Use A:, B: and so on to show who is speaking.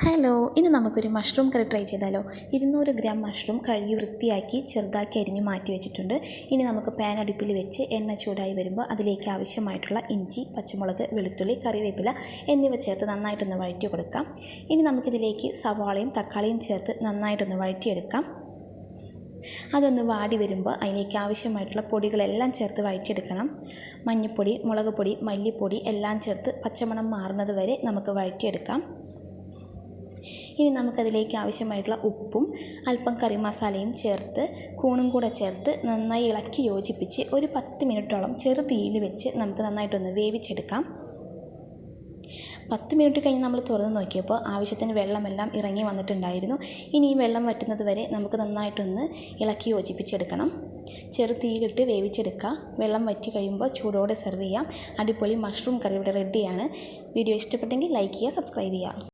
A: Hello, ഇന്ന് നമുക്കൊരു mushroom curry try ചെയ്താലോ. 200 ഗ്രാം മഷ്റൂം കഴുകി വൃത്തിയാക്കി ചെറുതാക്കി അരിഞ്ഞ് മാറ്റി വെച്ചിട്ടുണ്ട്. ഇനി നമുക്ക് പാൻ അടുപ്പിൽ വെച്ച് എണ്ണ ചൂടായി വരുമ്പോൾ അതിലേക്ക് ആവശ്യമായിട്ടുള്ള ഇഞ്ചി, പച്ചമുളക്, വെളുത്തുള്ളി, കറിവേപ്പില എന്നിവ ചേർത്ത് നന്നായിട്ടൊന്ന് വഴറ്റി കൊടുക്കാം. ഇനി നമുക്കിതിലേക്ക് സവാളയും തക്കാളിയും ചേർത്ത് നന്നായിട്ടൊന്ന് വഴറ്റിയെടുക്കാം. അതൊന്ന് വാടി വരുമ്പോൾ അതിലേക്ക് ആവശ്യമായിട്ടുള്ള പൊടികളെല്ലാം ചേർത്ത് വഴറ്റിയെടുക്കണം. മഞ്ഞൾപ്പൊടി, മുളക് പൊടി, മല്ലിപ്പൊടി എല്ലാം ചേർത്ത് പച്ചമണം മാറുന്നത് വരെ നമുക്ക് വഴറ്റിയെടുക്കാം. ഇനി നമുക്കതിലേക്ക് ആവശ്യമായിട്ടുള്ള ഉപ്പും അല്പം കറി മസാലയും ചേർത്ത് കൂണും കൂടെ ചേർത്ത് നന്നായി ഇളക്കി യോജിപ്പിച്ച് ഒരു 10 മിനിറ്റോളം ചെറു തീയിൽ വെച്ച് നമുക്ക് നന്നായിട്ടൊന്ന് വേവിച്ചെടുക്കാം. 10 മിനിറ്റ് കഴിഞ്ഞ് നമ്മൾ തുറന്ന് നോക്കിയപ്പോൾ ആവശ്യത്തിന് വെള്ളമെല്ലാം ഇറങ്ങി വന്നിട്ടുണ്ടായിരുന്നു. ഇനി ഈ വെള്ളം വറ്റുന്നത് വരെ നമുക്ക് നന്നായിട്ടൊന്ന് ഇളക്കി യോജിപ്പിച്ചെടുക്കണം. ചെറു തീയിലിട്ട് വേവിച്ചെടുക്കുക. വെള്ളം വറ്റി കഴിയുമ്പോൾ ചൂടോടെ സെർവ് ചെയ്യാം. അടിപൊളി മഷ്റൂം കറി ഇവിടെ റെഡിയാണ്. വീഡിയോ ഇഷ്ടപ്പെട്ടെങ്കിൽ ലൈക്ക് ചെയ്യുക, സബ്സ്ക്രൈബ് ചെയ്യുക.